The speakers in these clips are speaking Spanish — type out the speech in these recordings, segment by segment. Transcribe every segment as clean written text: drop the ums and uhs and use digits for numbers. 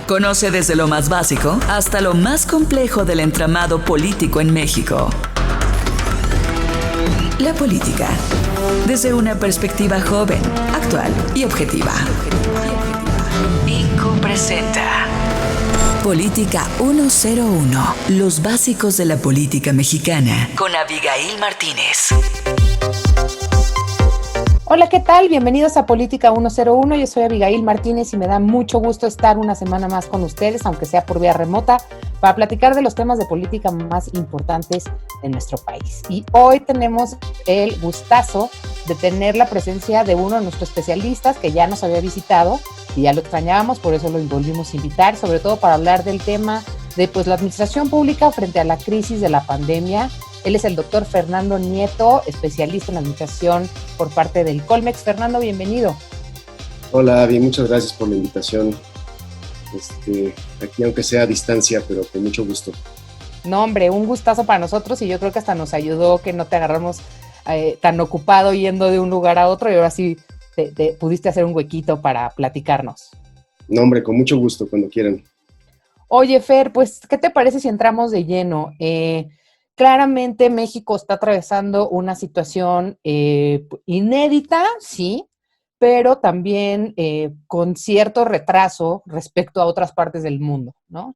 Conoce desde lo más básico hasta lo más complejo del entramado político en México. La política, desde una perspectiva joven, actual y objetiva. INCO presenta Política 101, los básicos de la política mexicana, con Abigail Martínez. Hola, ¿qué tal? Bienvenidos a Política 101. Yo soy Abigail Martínez y me da mucho gusto estar una semana más con ustedes, aunque sea por vía remota, para platicar de los temas de política más importantes de nuestro país. Y hoy tenemos el gustazo de tener la presencia de uno de nuestros especialistas que ya nos había visitado y ya lo extrañábamos, por eso lo volvimos a invitar, sobre todo para hablar del tema de la administración pública frente a la crisis de la pandemia. Él es el doctor Fernando Nieto, especialista en administración por parte del Colmex. Fernando, bienvenido. Hola, Abby, muchas gracias por la invitación. Aquí, aunque sea a distancia, pero con mucho gusto. No, hombre, un gustazo para nosotros y yo creo que hasta nos ayudó que no te agarramos tan ocupado yendo de un lugar a otro y ahora sí te pudiste hacer un huequito para platicarnos. No, hombre, con mucho gusto, cuando quieran. Oye, Fer, pues, ¿qué te parece si entramos de lleno? Claramente México está atravesando una situación inédita, sí, pero también con cierto retraso respecto a otras partes del mundo, ¿no?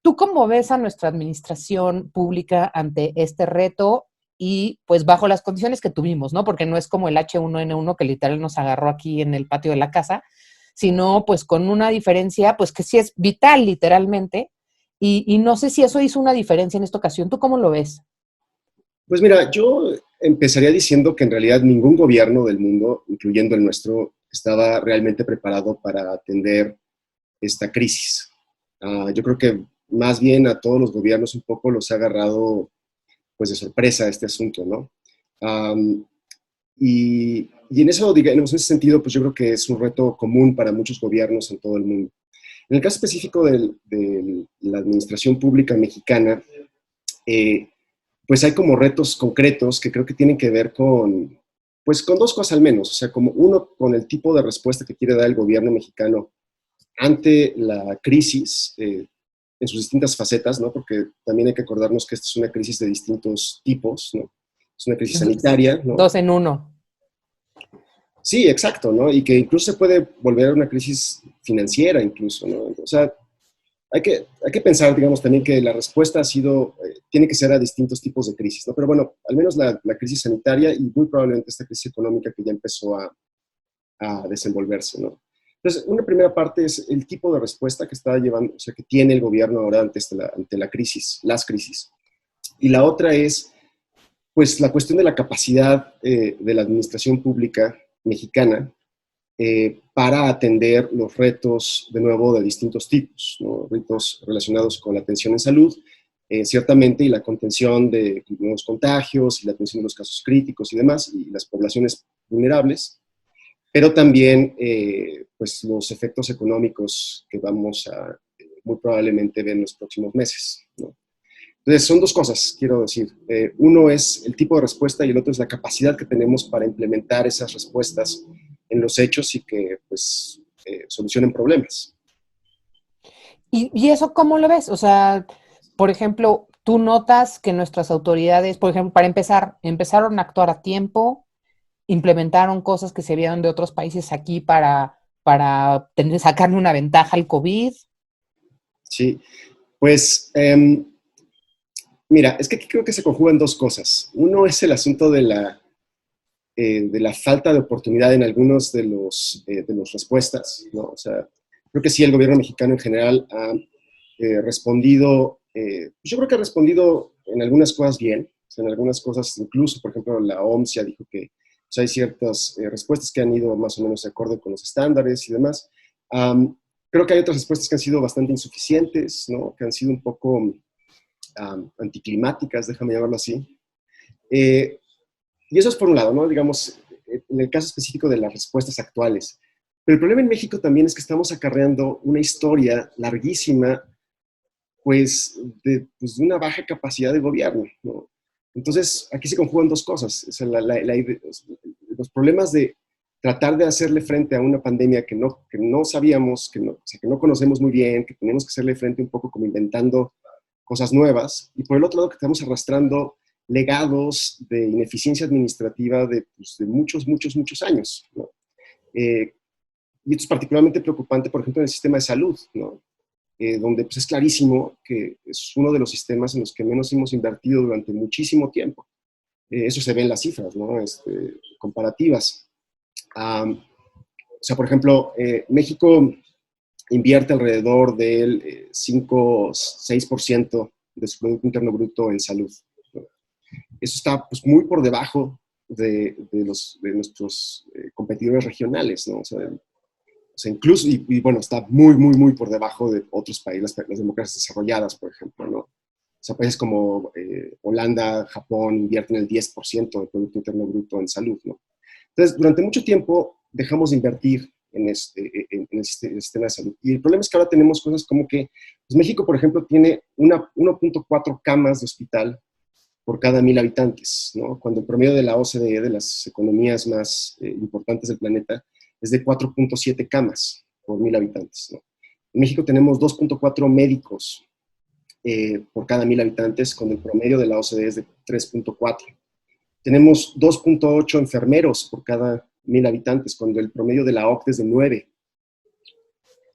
¿Tú cómo ves a nuestra administración pública ante este reto y pues bajo las condiciones que tuvimos, ¿no? Porque no es como el H1N1 que literal nos agarró aquí en el patio de la casa, sino pues con una diferencia pues que sí es vital literalmente. Y no sé si eso hizo una diferencia en esta ocasión. ¿Tú cómo lo ves? Pues mira, yo empezaría diciendo que en realidad ningún gobierno del mundo, incluyendo el nuestro, estaba realmente preparado para atender esta crisis. Yo creo que más bien a todos los gobiernos un poco los ha agarrado pues de sorpresa este asunto, ¿no? Y en eso, digamos, en ese sentido, pues yo creo que es un reto común para muchos gobiernos en todo el mundo. En el caso específico de la administración pública mexicana, pues hay como retos concretos que creo que tienen que ver con dos cosas al menos. O sea, como uno, con el tipo de respuesta que quiere dar el gobierno mexicano ante la crisis en sus distintas facetas, ¿no? Porque también hay que acordarnos que esta es una crisis de distintos tipos, ¿no? Es una crisis sanitaria, ¿no? Dos en uno. Sí, exacto, ¿no? Y que incluso se puede volver una crisis financiera incluso, ¿no? O sea, hay que pensar, digamos, también que la respuesta tiene que ser a distintos tipos de crisis, ¿no? Pero bueno, al menos la crisis sanitaria y muy probablemente esta crisis económica que ya empezó a desenvolverse, ¿no? Entonces, una primera parte es el tipo de respuesta que está llevando, o sea, que tiene el gobierno ahora ante la crisis, las crisis. Y la otra es, pues, la cuestión de la capacidad de la administración pública mexicana para atender los retos, de nuevo, de distintos tipos, ¿no? Retos relacionados con la atención en salud, ciertamente, y la contención de nuevos contagios, y la atención de los casos críticos y demás, y las poblaciones vulnerables, pero también, pues, los efectos económicos que vamos a muy probablemente ver en los próximos meses, ¿no? Entonces, son dos cosas, quiero decir. Uno es el tipo de respuesta y el otro es la capacidad que tenemos para implementar esas respuestas en los hechos y que, pues, solucionen problemas. ¿Y eso cómo lo ves? O sea, por ejemplo, tú notas que nuestras autoridades, por ejemplo, para empezar, empezaron a actuar a tiempo, implementaron cosas que se vieron de otros países aquí para sacarle una ventaja al COVID. Sí, pues, mira, es que aquí creo que se conjugan dos cosas. Uno es el asunto de la falta de oportunidad en algunos de las respuestas, ¿no? O sea, creo que sí, el gobierno mexicano en general ha respondido, yo creo que ha respondido en algunas cosas bien, o sea, en algunas cosas, incluso, por ejemplo, la OMS ya dijo que, o sea, hay ciertas respuestas que han ido más o menos de acuerdo con los estándares y demás. Creo que hay otras respuestas que han sido bastante insuficientes, ¿no? Que han sido un poco anticlimáticas, déjame llamarlo así. Y eso es por un lado, ¿no? Digamos, en el caso específico de las respuestas actuales. Pero el problema en México también es que estamos acarreando una historia larguísima, pues de una baja capacidad de gobierno, ¿no? Entonces, aquí se conjugan dos cosas. O sea, los problemas de tratar de hacerle frente a una pandemia que no sabíamos, o sea, que no conocemos muy bien, que tenemos que hacerle frente un poco como inventando cosas nuevas, y por el otro lado que estamos arrastrando legados de ineficiencia administrativa pues, de muchos, muchos, muchos años, ¿no? Y esto es particularmente preocupante, por ejemplo, en el sistema de salud, ¿no? Donde pues, es clarísimo que es uno de los sistemas en los que menos hemos invertido durante muchísimo tiempo. Eso se ve en las cifras, ¿no? Comparativas. O sea, por ejemplo, México invierte alrededor del 5-6% de su Producto Interno Bruto en salud, ¿no? Eso está pues, muy por debajo de nuestros competidores regionales, ¿no? O sea, incluso, y bueno, está muy, muy, muy por debajo de otros países, las democracias desarrolladas, por ejemplo, ¿no? O sea, países como Holanda, Japón invierten el 10% del Producto Interno Bruto en salud, ¿no? Entonces, durante mucho tiempo dejamos de invertir en el sistema de salud. Y el problema es que ahora tenemos cosas como que pues México, por ejemplo, tiene 1.4 camas de hospital por cada 1,000 habitantes, ¿no? Cuando el promedio de la OCDE, de las economías más importantes del planeta, es de 4.7 camas por 1,000 habitantes, ¿no? En México tenemos 2.4 médicos por cada 1,000 habitantes, cuando el promedio de la OCDE es de 3.4. Tenemos 2.8 enfermeros por cada 1,000 habitantes, cuando el promedio de la OCDE es de 9.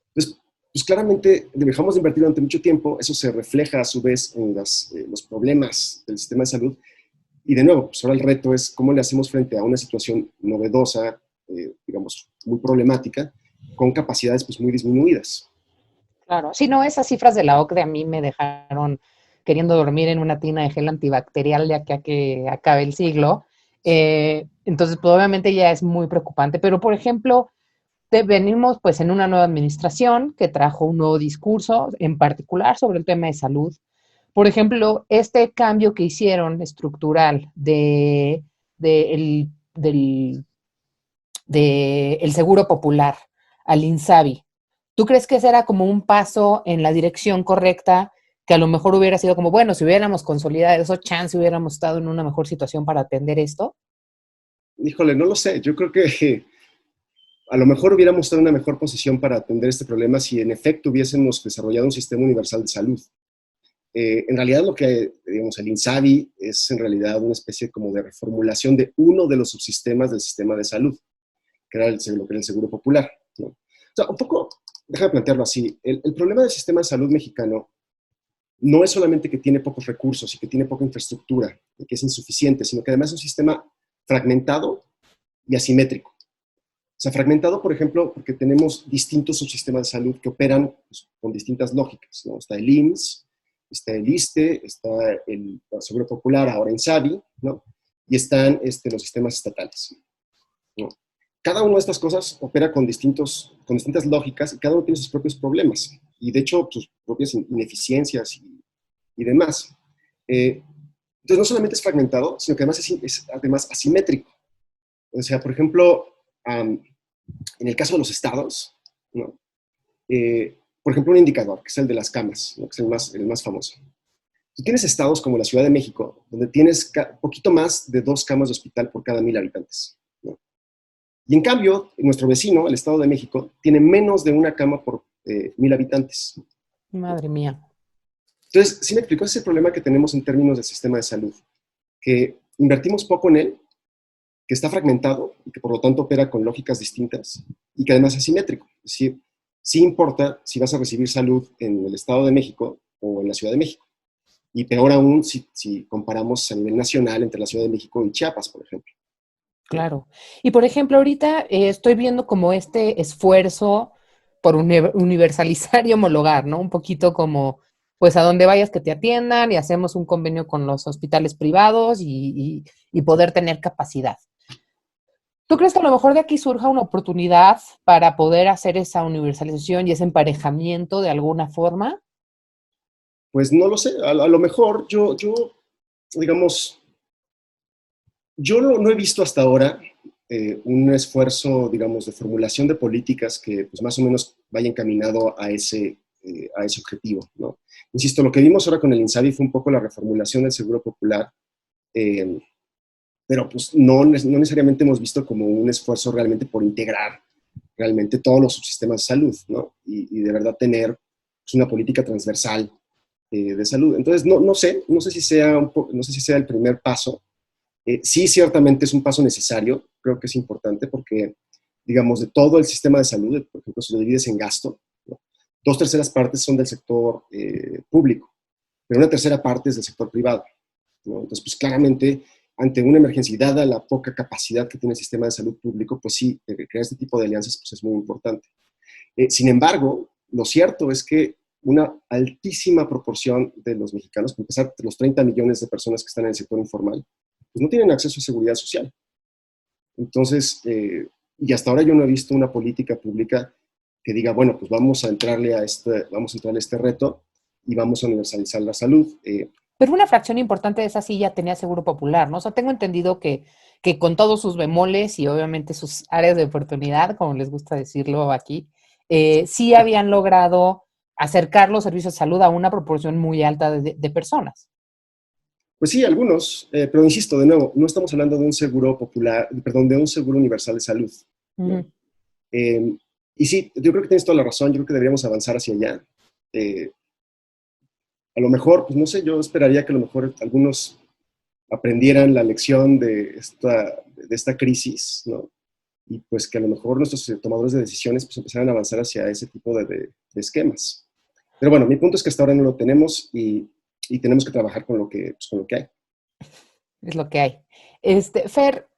Entonces, pues claramente dejamos de invertir durante mucho tiempo, eso se refleja a su vez en los problemas del sistema de salud, y de nuevo, pues ahora el reto es cómo le hacemos frente a una situación novedosa, digamos, muy problemática, con capacidades pues muy disminuidas. Claro, si no, esas cifras de la OCDE a mí me dejaron queriendo dormir en una tina de gel antibacterial de aquí a que acabe el siglo. Entonces, pues obviamente ya es muy preocupante, pero por ejemplo, venimos pues en una nueva administración que trajo un nuevo discurso, en particular sobre el tema de salud. Por ejemplo, este cambio que hicieron estructural del el Seguro Popular al INSABI, ¿tú crees que ese era como un paso en la dirección correcta, que a lo mejor hubiera sido como, bueno, si hubiéramos consolidado eso, chance hubiéramos estado en una mejor situación para atender esto? Híjole, no lo sé, yo creo que a lo mejor hubiéramos estado en una mejor posición para atender este problema si en efecto hubiésemos desarrollado un sistema universal de salud. En realidad lo que, digamos, el INSABI es en realidad una especie como de reformulación de uno de los subsistemas del sistema de salud, que era lo que era el Seguro Popular, ¿no? O sea, un poco, déjame plantearlo así, el problema del sistema de salud mexicano no es solamente que tiene pocos recursos y que tiene poca infraestructura, y que es insuficiente, sino que además es un sistema fragmentado y asimétrico. O sea, fragmentado, por ejemplo, porque tenemos distintos subsistemas de salud que operan pues, con distintas lógicas, ¿no? Está el IMSS, está el ISSSTE, está el Seguro Popular, ahora INSABI, ¿no? Y están los sistemas estatales, ¿no? Cada una de estas cosas opera con distintas lógicas y cada uno tiene sus propios problemas y de hecho sus propias ineficiencias y demás. Entonces no solamente es fragmentado, sino que además es además asimétrico. O sea, por ejemplo, en el caso de los estados, ¿no? Por ejemplo, un indicador, que es el de las camas, ¿no? Que es el más famoso. Tú tienes estados como la Ciudad de México, donde tienes poquito más de 2 camas de hospital por cada 1,000 habitantes, ¿no? Y en cambio, nuestro vecino, el Estado de México, tiene menos de 1 cama por 1,000 habitantes. Madre mía. Entonces, sí me explicó ese problema que tenemos en términos del sistema de salud, que invertimos poco en él, que está fragmentado y que por lo tanto opera con lógicas distintas y que además es simétrico. Es decir, sí importa si vas a recibir salud en el Estado de México o en la Ciudad de México. Y peor aún si comparamos a nivel nacional entre la Ciudad de México y Chiapas, por ejemplo. Claro. Y por ejemplo, ahorita estoy viendo como este esfuerzo por universalizar y homologar, ¿no? Un poquito como, pues a donde vayas que te atiendan y hacemos un convenio con los hospitales privados y poder tener capacidad. ¿Tú crees que a lo mejor de aquí surja una oportunidad para poder hacer esa universalización y ese emparejamiento de alguna forma? Pues no lo sé, a lo mejor digamos, yo no he visto hasta ahora un esfuerzo, digamos, de formulación de políticas que pues, más o menos vaya encaminado a ese objetivo, ¿no? Insisto, lo que vimos ahora con el INSABI fue un poco la reformulación del Seguro Popular, pero pero pues no necesariamente hemos visto como un esfuerzo realmente por integrar realmente todos los subsistemas de salud, ¿no? Y de verdad tener pues, una política transversal de salud. Entonces, no sé si sea no sé si sea el primer paso. Sí, ciertamente es un paso necesario, creo que es importante porque, digamos, de todo el sistema de salud, por ejemplo, si lo divides en gasto, ¿no? 2/3 partes son del sector público, pero una tercera parte es del sector privado, ¿no? Entonces, pues claramente, ante una emergencia y dada la poca capacidad que tiene el sistema de salud público, pues sí, crear este tipo de alianzas pues, es muy importante. Sin embargo, lo cierto es que una altísima proporción de los mexicanos, por empezar, los 30 millones de personas que están en el sector informal, pues no tienen acceso a seguridad social. Entonces, y hasta ahora yo no he visto una política pública que diga, bueno, pues vamos a entrarle a este reto y vamos a universalizar la salud. Pero una fracción importante de esa sí ya tenía Seguro Popular, ¿no? O sea, tengo entendido que con todos sus bemoles y obviamente sus áreas de oportunidad, como les gusta decirlo aquí, sí habían logrado acercar los servicios de salud a una proporción muy alta de personas. Pues sí, algunos, pero insisto, de nuevo, no estamos hablando de un seguro popular, perdón, de un seguro universal de salud, ¿no? Uh-huh. Y sí, yo creo que tienes toda la razón, yo creo que deberíamos avanzar hacia allá. A lo mejor, pues no sé, yo esperaría que a lo mejor algunos aprendieran la lección de esta crisis, ¿no? Y pues que a lo mejor nuestros tomadores de decisiones pues empezaran a avanzar hacia ese tipo de esquemas. Pero bueno, mi punto es que hasta ahora no lo tenemos y tenemos que trabajar con lo que hay. Es lo que hay. Fer,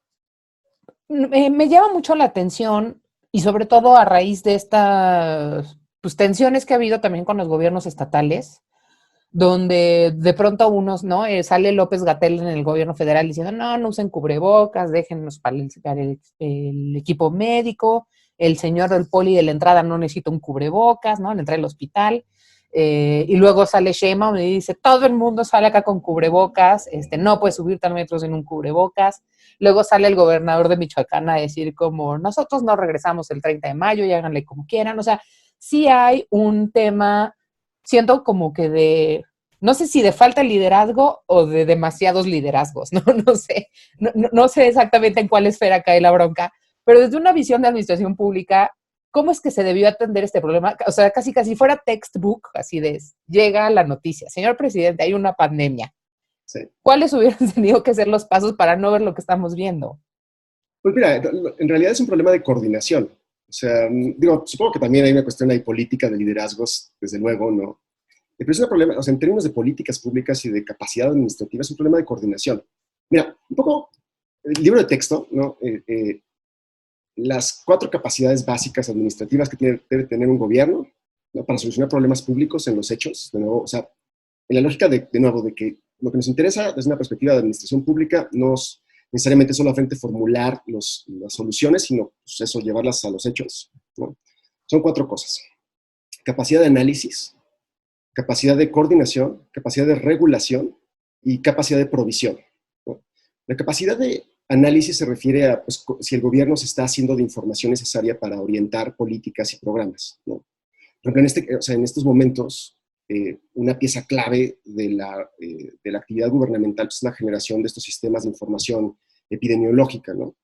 me llama mucho la atención y sobre todo a raíz de estas pues, tensiones que ha habido también con los gobiernos estatales, donde de pronto unos, ¿no? Sale López-Gatell en el gobierno federal diciendo, no usen cubrebocas, déjennos para el equipo médico, el señor del poli de la entrada no necesita un cubrebocas, ¿no? En la entrada del hospital. Y luego sale Sheinbaum y dice, todo el mundo sale acá con cubrebocas, no puedes subirte al metro sin un cubrebocas. Luego sale el gobernador de Michoacán a decir como, nosotros no regresamos el 30 de mayo y háganle como quieran. O sea, sí hay un tema, siento como que no sé si de falta de liderazgo o de demasiados liderazgos, no sé, no sé exactamente en cuál esfera cae la bronca, pero desde una visión de administración pública, ¿cómo es que se debió atender este problema? O sea, casi fuera textbook, así de, llega la noticia, señor presidente, hay una pandemia. Sí. ¿Cuáles hubieran tenido que ser los pasos para no ver lo que estamos viendo? Pues mira, en realidad es un problema de coordinación. O sea, digo, supongo que también hay una cuestión ahí política de liderazgos, desde luego, ¿no? Pero es un problema, o sea, en términos de políticas públicas y de capacidad administrativa, es un problema de coordinación. Mira, un poco, el libro de texto, ¿no? Las 4 capacidades básicas administrativas que debe tener un gobierno, ¿no? Para solucionar problemas públicos en los hechos, de nuevo, o sea, en la lógica de nuevo, de que lo que nos interesa desde una perspectiva de administración pública no es necesariamente solamente formular las soluciones, sino pues eso, llevarlas a los hechos, ¿no? Son 4 cosas. Capacidad de análisis, capacidad de coordinación, capacidad de regulación y capacidad de provisión, ¿no? La capacidad de análisis se refiere a pues, si el gobierno se está haciendo de información necesaria para orientar políticas y programas, ¿no? Por ejemplo, en estos momentos, una pieza clave de la actividad gubernamental pues, es la generación de estos sistemas de información epidemiológica, ¿no? O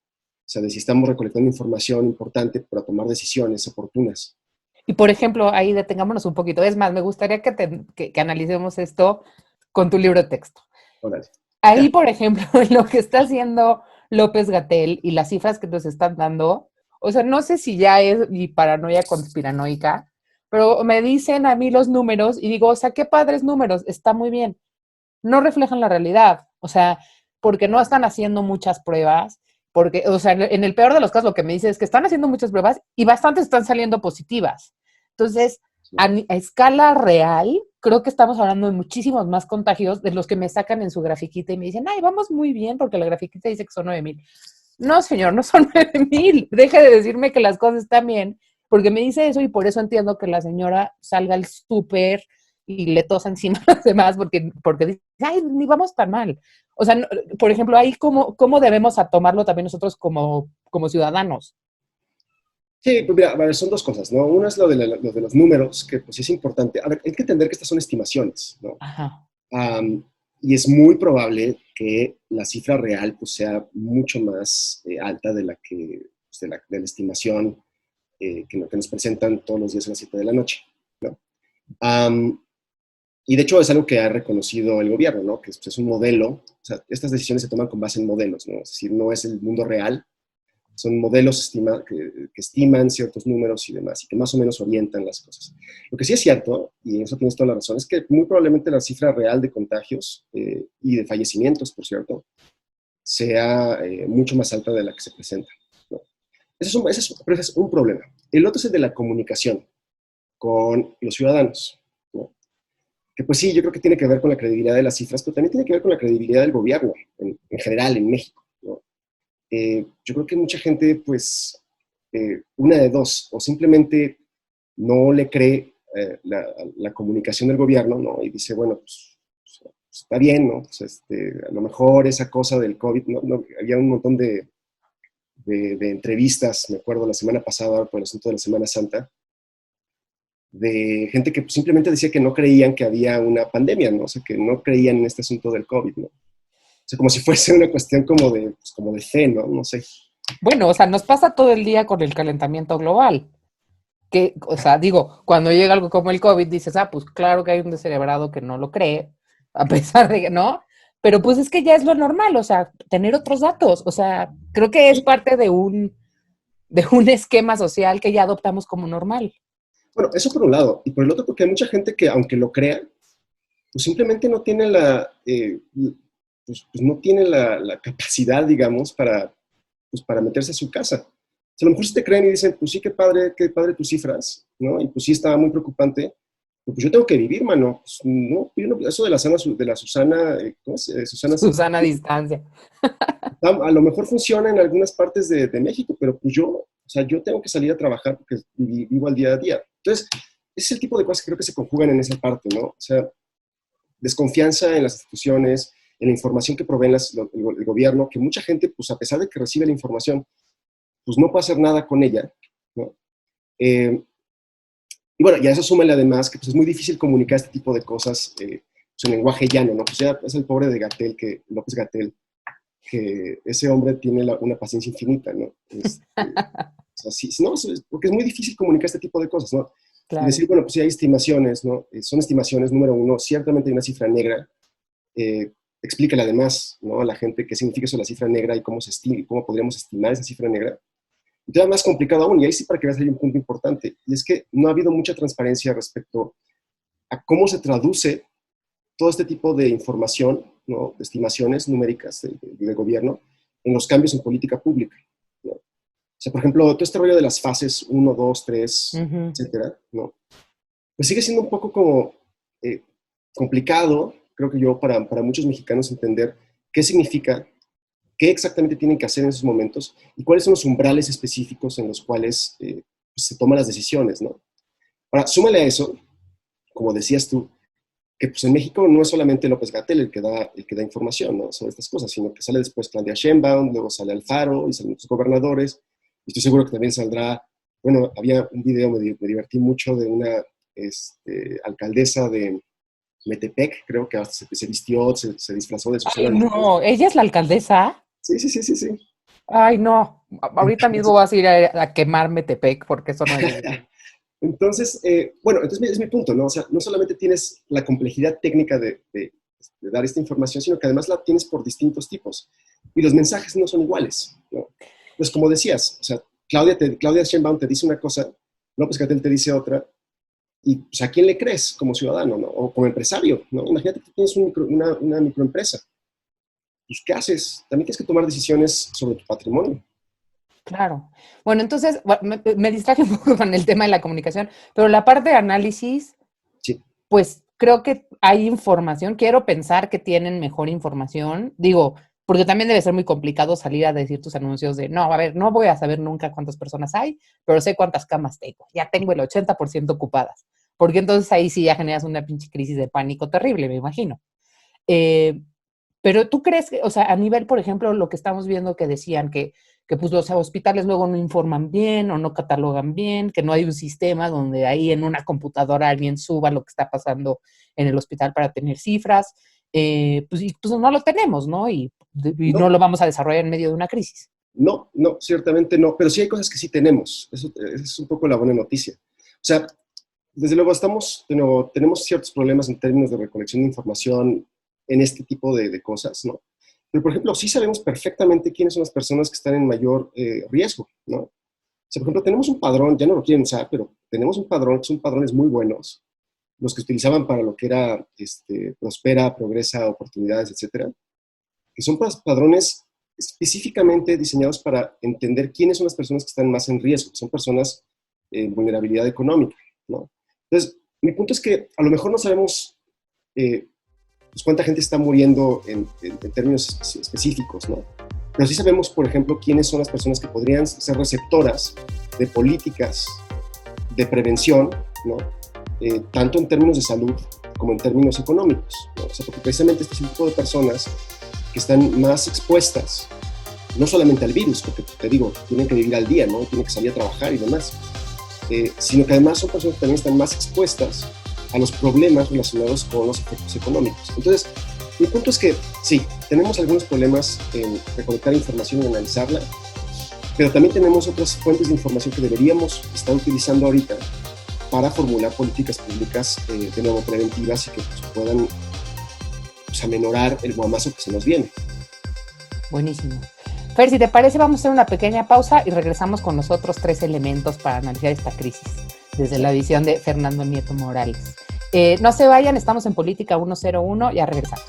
sea, de si estamos recolectando información importante para tomar decisiones oportunas. Y por ejemplo, ahí detengámonos un poquito. Es más, me gustaría que analicemos esto con tu libro de texto. Órale. Ahí, por ejemplo, lo que está haciendo López-Gatell y las cifras que nos están dando, o sea, no sé si ya es mi paranoia conspiranoica, pero me dicen a mí los números y digo, o sea, qué padres números, está muy bien. No reflejan la realidad, o sea, porque no están haciendo muchas pruebas, porque, o sea, en el peor de los casos lo que me dice es que están haciendo muchas pruebas y bastantes están saliendo positivas. Entonces, a escala real, creo que estamos hablando de muchísimos más contagios de los que me sacan en su grafiquita y me dicen, ay, vamos muy bien porque la grafiquita dice que son 9,000. No, señor, no son 9,000. Deje de decirme que las cosas están bien, porque me dice eso y por eso entiendo que la señora salga al súper y le tosa encima a los demás porque dice, ay, ni vamos tan mal. O sea, por ejemplo, ahí cómo debemos a tomarlo también nosotros como ciudadanos. Sí, pues mira, a ver, son 2 cosas, ¿no? Una es lo de los números, que pues es importante. A ver, hay que entender que estas son estimaciones, ¿no? Ajá. y es muy probable que la cifra real pues, sea mucho más alta de la que, pues, de la estimación que nos presentan todos los días a las 7 de la noche, ¿no? Y de hecho es algo que ha reconocido el gobierno, ¿no? Que es un modelo, o sea, estas decisiones se toman con base en modelos, ¿no? Es decir, no es el mundo real, son modelos que estiman ciertos números y demás, y que más o menos orientan las cosas. Lo que sí es cierto, y en eso tienes toda la razón, es que muy probablemente la cifra real de contagios y de fallecimientos, por cierto, sea mucho más alta de la que se presenta, ¿no? Ese es un problema. El otro es el de la comunicación con los ciudadanos, ¿no? Que pues sí, yo creo que tiene que ver con la credibilidad de las cifras, pero también tiene que ver con la credibilidad del gobierno en general en México, ¿no? Yo creo que mucha gente, pues, una de dos, o simplemente no le cree la comunicación del gobierno, ¿no? Y dice, bueno, pues está bien, ¿no? Pues, a lo mejor esa cosa del COVID, ¿no? Había un montón de entrevistas, me acuerdo la semana pasada, por el asunto de la Semana Santa, de gente que pues, simplemente decía que no creían que había una pandemia, ¿no? O sea, que no creían en este asunto del COVID, ¿no? O sea, como si fuese una cuestión como de fe, ¿no? No sé. Bueno, o sea, nos pasa todo el día con el calentamiento global. Que, o sea, digo, cuando llega algo como el COVID, dices, pues claro que hay un descerebrado que no lo cree, a pesar de que, ¿no? Pero pues es que ya es lo normal, o sea, tener otros datos, o sea, creo que es parte de un esquema social que ya adoptamos como normal. Bueno, eso por un lado. Y por el otro, porque hay mucha gente que, aunque lo crea, pues simplemente no tiene pues no tiene la capacidad, digamos, para meterse a su casa. O sea, a lo mejor si te creen y dicen, pues sí, qué padre tus cifras, ¿no? Y pues sí, estaba muy preocupante. Pues yo tengo que vivir, mano. Pues, no, eso de la Susana, ¿cómo es? Susana Distancia. A lo mejor funciona en algunas partes de México, pero pues o sea, yo tengo que salir a trabajar porque vivo al día a día. Entonces, ese es el tipo de cosas que creo que se conjugan en esa parte, ¿no? O sea, desconfianza en las instituciones, en la información que proveen el gobierno, que mucha gente, pues a pesar de que recibe la información, pues no puede hacer nada con ella, ¿no? Y bueno, y a eso súmale además que pues, es muy difícil comunicar este tipo de cosas en lenguaje llano, ¿no? Pues ya es el pobre de López Gatell, que ese hombre tiene una paciencia infinita, ¿no? O sea, sí, no, porque es muy difícil comunicar este tipo de cosas, ¿no? Claro. Y decir, bueno, pues si hay estimaciones, ¿no? Son estimaciones, número uno, ciertamente hay una cifra negra, explícale además, ¿no? A la gente qué significa eso la cifra negra y cómo se estima, cómo podríamos estimar esa cifra negra. Y todavía más complicado aún, y ahí sí para que veas hay un punto importante, y es que no ha habido mucha transparencia respecto a cómo se traduce todo este tipo de información, ¿no? De estimaciones numéricas de gobierno en los cambios en política pública, ¿no? O sea, por ejemplo, todo este rollo de las fases 1, 2, 3, etcétera, ¿no? Pues sigue siendo un poco como complicado, creo que yo, para muchos mexicanos entender qué significa, qué exactamente tienen que hacer en esos momentos y cuáles son los umbrales específicos en los cuales pues, se toman las decisiones, ¿no? Ahora, súmale a eso, como decías tú, que pues en México no es solamente López Gatell el que da información, ¿no? Sobre estas cosas, sino que sale después Claudia Sheinbaum, luego sale Alfaro y salen otros gobernadores, y estoy seguro que también saldrá, bueno, había un video, me divertí mucho, de una alcaldesa de Metepec, creo que hasta se vistió, se disfrazó de Susana. Ay, no, ¿ella es la alcaldesa? Sí, sí, sí, sí, sí. Ay, no, ahorita mismo vas a ir a quemar Metepec porque eso no es... Entonces, bueno, entonces es mi punto, ¿no? O sea, no solamente tienes la complejidad técnica de dar esta información, sino que además la tienes por distintos tipos. Y los mensajes no son iguales, ¿no? Pues como decías, o sea, Claudia Sheinbaum te dice una cosa, López Gatell te dice otra, y pues, ¿a quién le crees como ciudadano, ¿no? O como empresario, ¿no? Imagínate que tienes una microempresa. Pues, ¿qué haces? También tienes que tomar decisiones sobre tu patrimonio. Claro. Bueno, entonces me distraje un poco con el tema de la comunicación, pero la parte de análisis, Sí. pues creo que hay información. Quiero pensar que tienen mejor información. Digo, porque también debe ser muy complicado salir a decir tus anuncios de, no, a ver, no voy a saber nunca cuántas personas hay, pero sé cuántas camas tengo. Ya tengo el 80% ocupadas. Porque entonces ahí sí ya generas una pinche crisis de pánico terrible, me imagino. Pero tú crees que, o sea, a nivel, por ejemplo, lo que estamos viendo que decían que pues los hospitales luego no informan bien o no catalogan bien, que no hay un sistema donde ahí en una computadora alguien suba lo que está pasando en el hospital para tener cifras. pues no lo tenemos, ¿no? Y no No, lo vamos a desarrollar en medio de una crisis. no, no, ciertamente no, pero sí hay cosas que sí tenemos. Eso es un poco la buena noticia. O sea, desde luego tenemos ciertos problemas en términos de recolección de información en este tipo de cosas, ¿no? Pero, por ejemplo, sí sabemos perfectamente quiénes son las personas que están en mayor riesgo, ¿no? O sea, por ejemplo, tenemos un padrón, ya no lo quieren usar, pero tenemos un padrón, que son padrones muy buenos, los que utilizaban para lo que era Prospera, Progresa, Oportunidades, etcétera, que son padrones específicamente diseñados para entender quiénes son las personas que están más en riesgo, son personas en vulnerabilidad económica, ¿no? Entonces, mi punto es que a lo mejor no sabemos pues cuánta gente está muriendo en términos específicos, ¿no? Pero sí sabemos, por ejemplo, quiénes son las personas que podrían ser receptoras de políticas de prevención, ¿no? Tanto en términos de salud como en términos económicos, ¿no? O sea, porque precisamente este es un tipo de personas que están más expuestas, no solamente al virus, porque te digo, tienen que vivir al día, ¿no? Tienen que salir a trabajar y demás, sino que además son personas que también están más expuestas a los problemas relacionados con los efectos económicos. Entonces, mi punto es que sí, tenemos algunos problemas en recolectar información y analizarla, pero también tenemos otras fuentes de información que deberíamos estar utilizando ahorita para formular políticas públicas de nuevo preventivas y que pues, puedan pues, amenorar el guamazo que se nos viene. Buenísimo. Fer, si te parece, vamos a hacer una pequeña pausa y regresamos con los otros 3 elementos para analizar esta crisis desde la visión de Fernando Nieto Morales. No se vayan, estamos en Política 101, ya regresamos.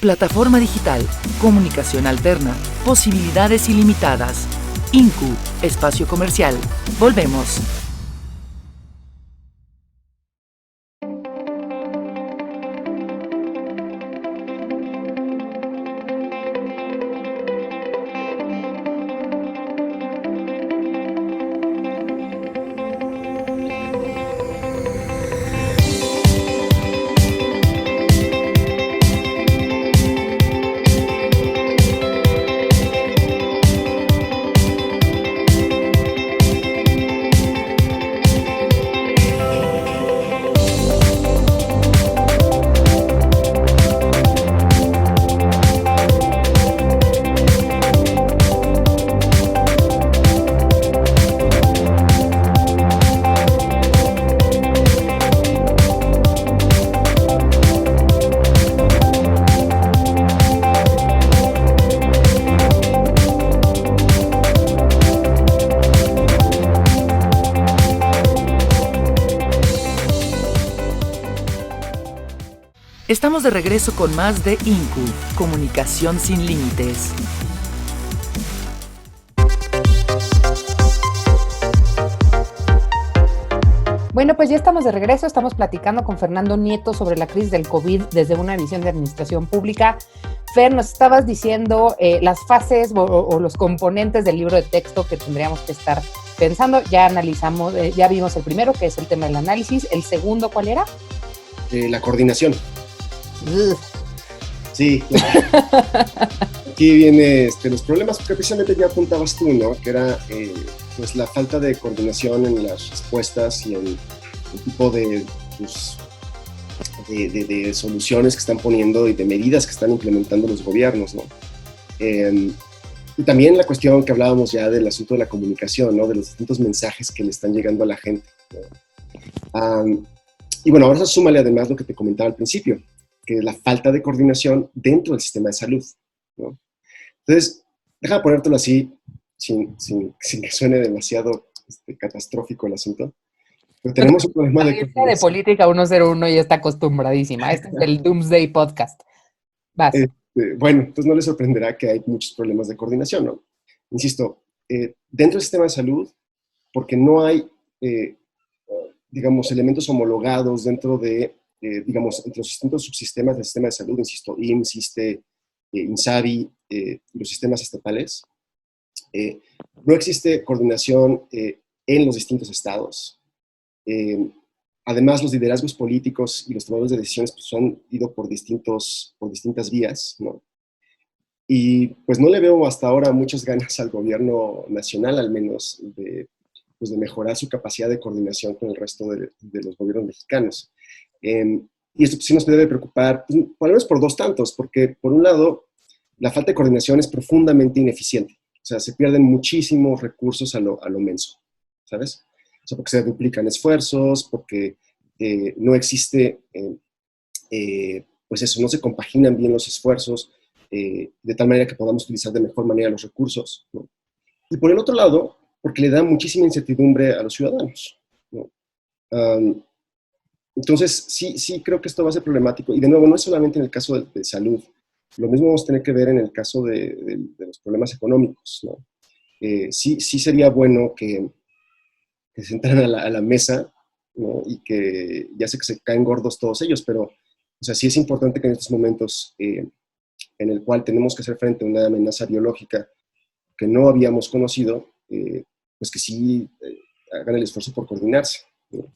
Plataforma digital, comunicación alterna, posibilidades ilimitadas. INCU, espacio comercial. Volvemos. Estamos de regreso con más de INCU, Comunicación sin Límites. Bueno, pues ya estamos de regreso, estamos platicando con Fernando Nieto sobre la crisis del COVID desde una visión de administración pública. Fer, nos estabas diciendo las fases o los componentes del libro de texto que tendríamos que estar pensando. Ya analizamos, ya vimos el primero, que es el tema del análisis. ¿El segundo cuál era? La coordinación. Ugh. Sí, aquí viene los problemas que precisamente ya apuntabas tú, ¿no? Que era pues la falta de coordinación en las respuestas y en el tipo pues, de soluciones que están poniendo y de medidas que están implementando los gobiernos, ¿no? Y también la cuestión que hablábamos ya del asunto de la comunicación, ¿no? De los distintos mensajes que le están llegando a la gente, ¿no? Y bueno, ahora súmale además lo que te comentaba al principio, que es la falta de coordinación dentro del sistema de salud, ¿no? Entonces, déjame ponértelo así, sin que suene demasiado catastrófico el asunto, pero tenemos un problema La audiencia de Política 101 ya está acostumbradísima. Este es el Doomsday Podcast. Vas. Bueno, entonces no les sorprenderá que hay muchos problemas de coordinación, ¿no? Insisto, dentro del sistema de salud, porque no hay, digamos, elementos homologados dentro de, digamos, entre los distintos subsistemas del sistema de salud, insisto, IMSS, ISSSTE, INSABI, los sistemas estatales, no existe coordinación en los distintos estados. Además, los liderazgos políticos y los tomadores de decisiones pues, han ido por distintas vías, ¿no? Y pues no le veo hasta ahora muchas ganas al gobierno nacional, al menos, de pues de mejorar su capacidad de coordinación con el resto de los gobiernos mexicanos. Y esto pues, sí nos debe preocupar, pues, por lo menos por dos tantos, porque por un lado, la falta de coordinación es profundamente ineficiente. O sea, se pierden muchísimos recursos a lo menso, ¿sabes? O sea, porque se duplican esfuerzos, porque no existe, pues eso, no se compaginan bien los esfuerzos, de tal manera que podamos utilizar de mejor manera los recursos, ¿no? Y por el otro lado, porque le da muchísima incertidumbre a los ciudadanos, ¿no? Entonces, sí creo que esto va a ser problemático. Y de nuevo, no es solamente en el caso de salud. Lo mismo vamos a tener que ver en el caso de los problemas económicos, ¿no? Sí sería bueno que se sentaran a la mesa, ¿no? Y que ya sé que se caen gordos todos ellos, pero o sea, sí es importante que en estos momentos en el cual tenemos que hacer frente a una amenaza biológica que no habíamos conocido, pues que sí hagan el esfuerzo por coordinarse, ¿no?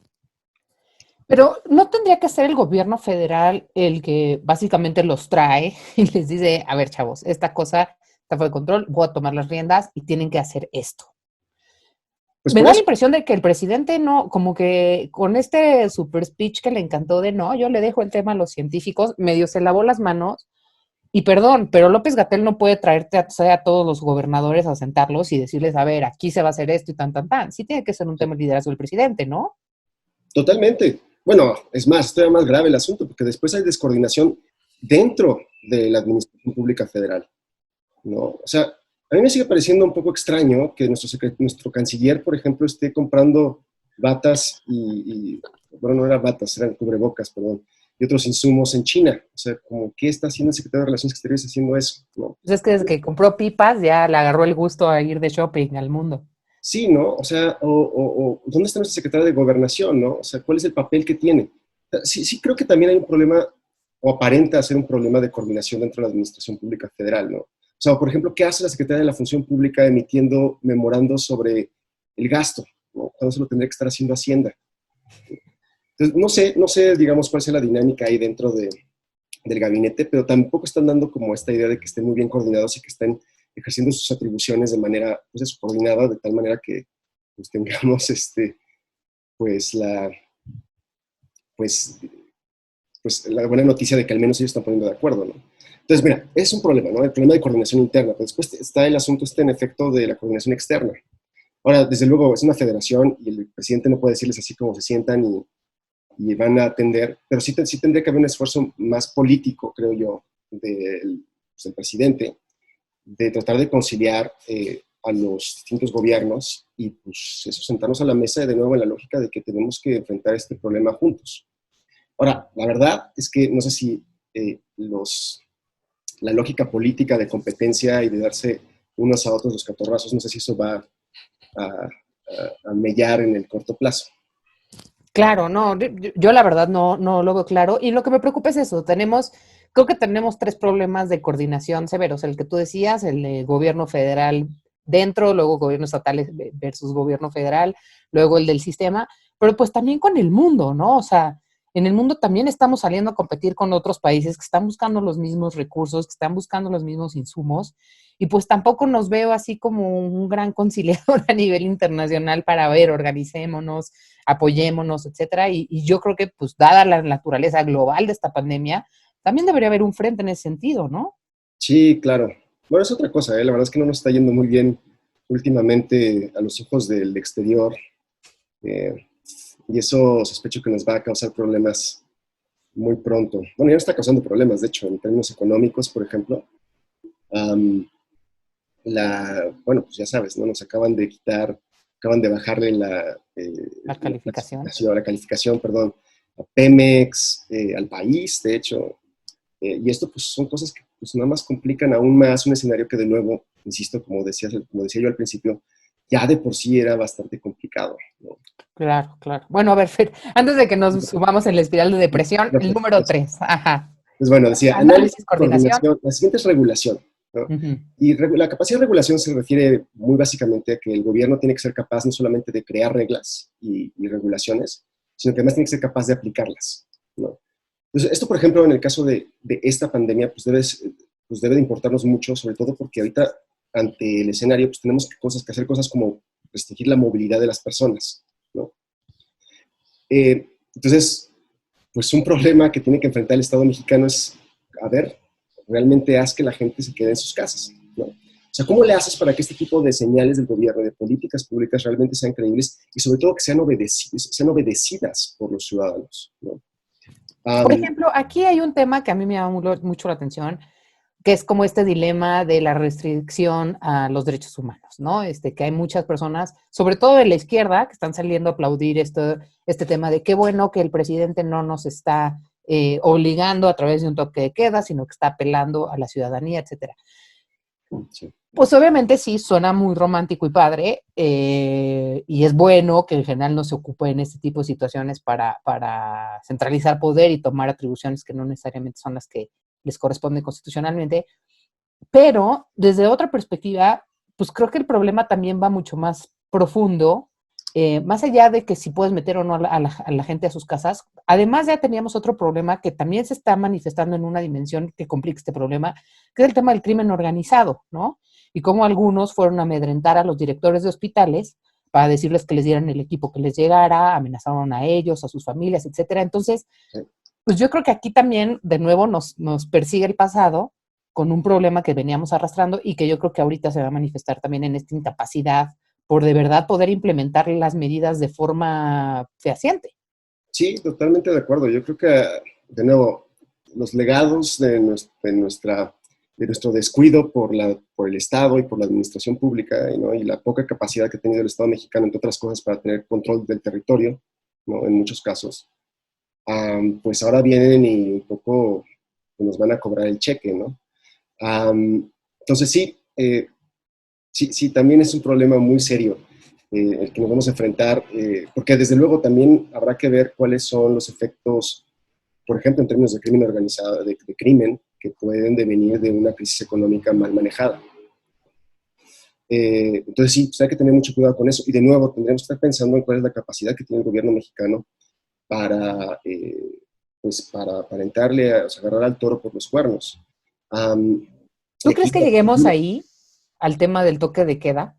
Pero ¿no tendría que ser el gobierno federal el que básicamente los trae y les dice, a ver, chavos, esta cosa está fuera de control, voy a tomar las riendas y tienen que hacer esto? Pues Me por da la eso, impresión de que el presidente no, como que con este super speech que le encantó de no, yo le dejo el tema a los científicos, medio se lavó las manos. Y perdón, pero López-Gatell no puede traerte a todos los gobernadores a sentarlos y decirles, a ver, aquí se va a hacer esto y tan, tan, tan. Sí tiene que ser un tema de liderazgo del presidente, ¿no? totalmente. Bueno, es más, esto es más grave el asunto, porque después hay descoordinación dentro de la Administración Pública Federal, ¿no? O sea, a mí me sigue pareciendo un poco extraño que nuestro canciller, por ejemplo, esté comprando batas bueno, no eran batas, eran cubrebocas, perdón, y otros insumos en China. O sea, como, ¿qué está haciendo el secretario de Relaciones Exteriores haciendo eso? ¿No? Pues es que desde que compró pipas ya le agarró el gusto a ir de shopping al mundo. Sí, ¿no? O sea, ¿dónde está nuestro secretario de Gobernación, no? O sea, ¿cuál es el papel que tiene? O sea, sí creo que también hay un problema, o aparenta ser un problema de coordinación dentro de la Administración Pública Federal, ¿no? O sea, por ejemplo, ¿qué hace la Secretaría de la Función Pública emitiendo memorandos sobre el gasto, ¿no? Cuando se lo tendría que estar haciendo Hacienda. Entonces, no sé, digamos, cuál es la dinámica ahí dentro del gabinete, pero tampoco están dando como esta idea de que estén muy bien coordinados y que estén ejerciendo sus atribuciones de manera, pues eso, coordinada, de tal manera que pues, tengamos, pues, pues, pues, la buena noticia de que al menos ellos están poniendo de acuerdo, ¿no? Entonces, mira, es un problema, ¿no? El problema de coordinación interna, pero después está el asunto en efecto de la coordinación externa. Ahora, desde luego, es una federación y el presidente no puede decirles así como se sientan y van a atender, pero sí tendría que haber un esfuerzo más político, creo yo, del presidente, de tratar de conciliar a los distintos gobiernos y pues eso, sentarnos a la mesa de nuevo en la lógica de que tenemos que enfrentar este problema juntos. Ahora, la verdad es que no sé si la lógica política de competencia y de darse unos a otros los catorrazos, no sé si eso va a mellar en el corto plazo. Claro, no, yo la verdad no lo veo claro. Y lo que me preocupa es eso, creo que tenemos tres problemas de coordinación severos, el que tú decías, el de gobierno federal dentro, luego gobierno estatal versus gobierno federal, luego el del sistema, pero pues también con el mundo, ¿no? O sea, en el mundo también estamos saliendo a competir con otros países que están buscando los mismos recursos, que están buscando los mismos insumos, y pues tampoco nos veo así como un gran conciliador a nivel internacional para ver, organicémonos, apoyémonos, etcétera. Y yo creo que, pues, dada la naturaleza global de esta pandemia, también debería haber un frente en ese sentido, ¿no? Sí, claro. Bueno, es otra cosa, ¿eh? La verdad es que no nos está yendo muy bien últimamente a los ojos del exterior. Y eso sospecho que nos va a causar problemas muy pronto. Bueno, ya nos está causando problemas, de hecho, en términos económicos, por ejemplo. Bueno, pues ya sabes, ¿no? Nos acaban de bajarle La calificación. la calificación, perdón, a Pemex, al país, de hecho. Y esto pues son cosas que pues nada más complican aún más un escenario que de nuevo, insisto, como decía yo al principio, ya de por sí era bastante complicado, ¿no? Claro, claro. Bueno, a ver, Fer, antes de que nos subamos en la espiral de depresión, el número 3. Ajá. Pues bueno, decía, Análisis, coordinación. la siguiente es regulación, ¿no? Uh-huh. Y la capacidad de regulación se refiere muy básicamente a que el gobierno tiene que ser capaz no solamente de crear reglas y regulaciones, sino que además tiene que ser capaz de aplicarlas, ¿no? Entonces, esto, por ejemplo, en el caso de esta pandemia, pues debe de importarnos mucho, sobre todo porque ahorita, ante el escenario, pues tenemos que hacer cosas como restringir la movilidad de las personas, ¿no? Entonces, pues un problema que tiene que enfrentar el Estado mexicano es, a ver, realmente haz que la gente se quede en sus casas, ¿no? O sea, ¿cómo le haces para que este tipo de señales del gobierno, de políticas públicas realmente sean creíbles y sobre todo que sean obedecidas por los ciudadanos, ¿no? Por ejemplo, aquí hay un tema que a mí me llama mucho la atención, que es como este dilema de la restricción a los derechos humanos, ¿no? Que hay muchas personas, sobre todo de la izquierda, que están saliendo a aplaudir este tema de qué bueno que el presidente no nos está obligando a través de un toque de queda, sino que está apelando a la ciudadanía, etcétera. Sí. Pues obviamente sí, suena muy romántico y padre, y es bueno que en general no se ocupe en este tipo de situaciones para centralizar poder y tomar atribuciones que no necesariamente son las que les corresponden constitucionalmente, pero desde otra perspectiva, pues creo que el problema también va mucho más profundo, más allá de que si puedes meter o no a la gente a sus casas. Además ya teníamos otro problema que también se está manifestando en una dimensión que complica este problema, que es el tema del crimen organizado, ¿no? Y cómo algunos fueron a amedrentar a los directores de hospitales para decirles que les dieran el equipo que les llegara, amenazaron a ellos, a sus familias, etcétera. Entonces, pues yo creo que aquí también, de nuevo, nos persigue el pasado con un problema que veníamos arrastrando y que yo creo que ahorita se va a manifestar también en esta incapacidad por de verdad poder implementar las medidas de forma fehaciente. Sí, totalmente de acuerdo. Yo creo que, de nuevo, los legados de nuestro descuido por el Estado y por la administración pública, ¿no? Y la poca capacidad que ha tenido el Estado mexicano, entre otras cosas, para tener control del territorio, ¿no? En muchos casos, pues ahora vienen y un poco nos van a cobrar el cheque, ¿no? Entonces sí, también es un problema muy serio el que nos vamos a enfrentar, porque desde luego también habrá que ver cuáles son los efectos, por ejemplo, en términos de crimen organizado, de crimen, que pueden devenir de una crisis económica mal manejada. Entonces sí, pues hay que tener mucho cuidado con eso. Y de nuevo, tendremos que estar pensando en cuál es la capacidad que tiene el gobierno mexicano para entrarle, o sea, agarrar al toro por los cuernos. ¿Tú crees que lleguemos ahí al tema del toque de queda?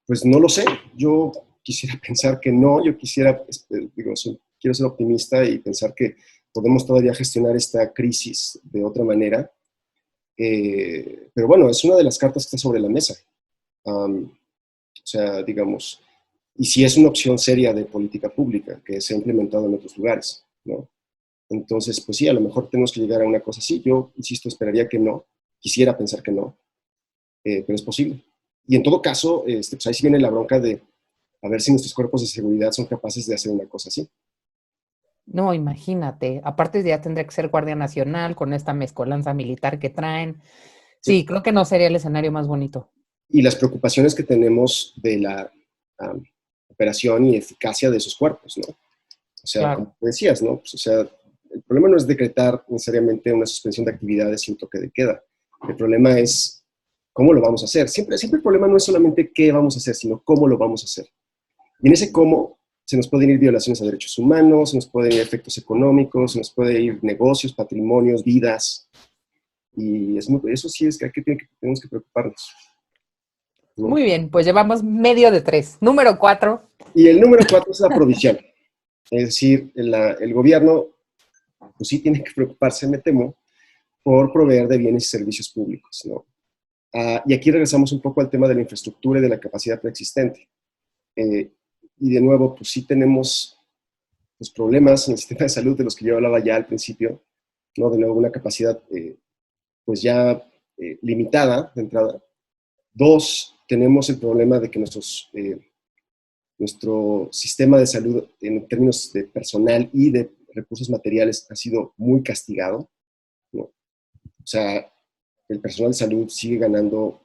Pues no lo sé. Yo quisiera pensar que no. Yo quiero ser optimista y pensar que podemos todavía gestionar esta crisis de otra manera. Pero bueno, es una de las cartas que está sobre la mesa. O sea, digamos, y si es una opción seria de política pública que se ha implementado en otros lugares, ¿no? Entonces, pues sí, a lo mejor tenemos que llegar a una cosa así. Yo, insisto, esperaría que no. Quisiera pensar que no, pero es posible. Y en todo caso, pues ahí sí viene la bronca de a ver si nuestros cuerpos de seguridad son capaces de hacer una cosa así. No, imagínate. Aparte ya tendría que ser Guardia Nacional con esta mezcolanza militar que traen. Sí, Sí. creo que no sería el escenario más bonito. Y las preocupaciones que tenemos de la operación y eficacia de esos cuerpos, ¿no? O sea, Claro. como decías, ¿no? Pues, o sea, el problema no es decretar necesariamente una suspensión de actividades sin toque de queda. El problema es cómo lo vamos a hacer. Siempre el problema no es solamente qué vamos a hacer, sino cómo lo vamos a hacer. Y en ese cómo se nos pueden ir violaciones a derechos humanos, se nos pueden ir efectos económicos, se nos pueden ir negocios, patrimonios, vidas. Y eso sí es que tenemos que preocuparnos, ¿no? Muy bien, pues llevamos medio de 3. Número 4. Y el número 4 es la provisión. Es decir, el gobierno, pues sí tiene que preocuparse, me temo, por proveer de bienes y servicios públicos, ¿no? Y aquí regresamos un poco al tema de la infraestructura y de la capacidad preexistente. Y de nuevo, pues sí tenemos los problemas en el sistema de salud de los que yo hablaba ya al principio, ¿no? De nuevo, una capacidad pues ya limitada de entrada. 2, tenemos el problema de que nuestro sistema de salud en términos de personal y de recursos materiales ha sido muy castigado, ¿no? O sea, el personal de salud sigue ganando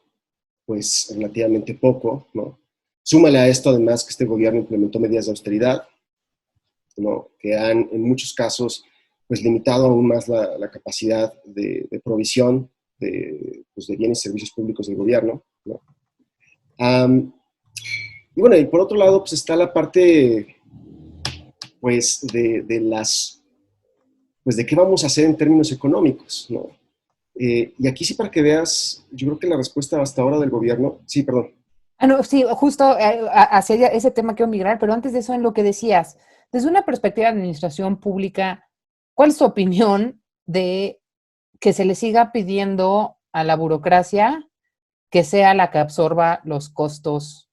pues relativamente poco, ¿no? Súmale a esto además que este gobierno implementó medidas de austeridad, ¿no? Que han en muchos casos pues limitado aún más la capacidad de provisión pues, de bienes y servicios públicos del gobierno, ¿no? Y bueno, y por otro lado pues está la parte pues pues de qué vamos a hacer en términos económicos, ¿no? Y aquí sí para que veas, yo creo que la respuesta hasta ahora del gobierno, sí, perdón. No, sí, justo hacia ese tema quiero migrar, pero antes de eso, en lo que decías, desde una perspectiva de administración pública, ¿cuál es tu opinión de que se le siga pidiendo a la burocracia que sea la que absorba los costos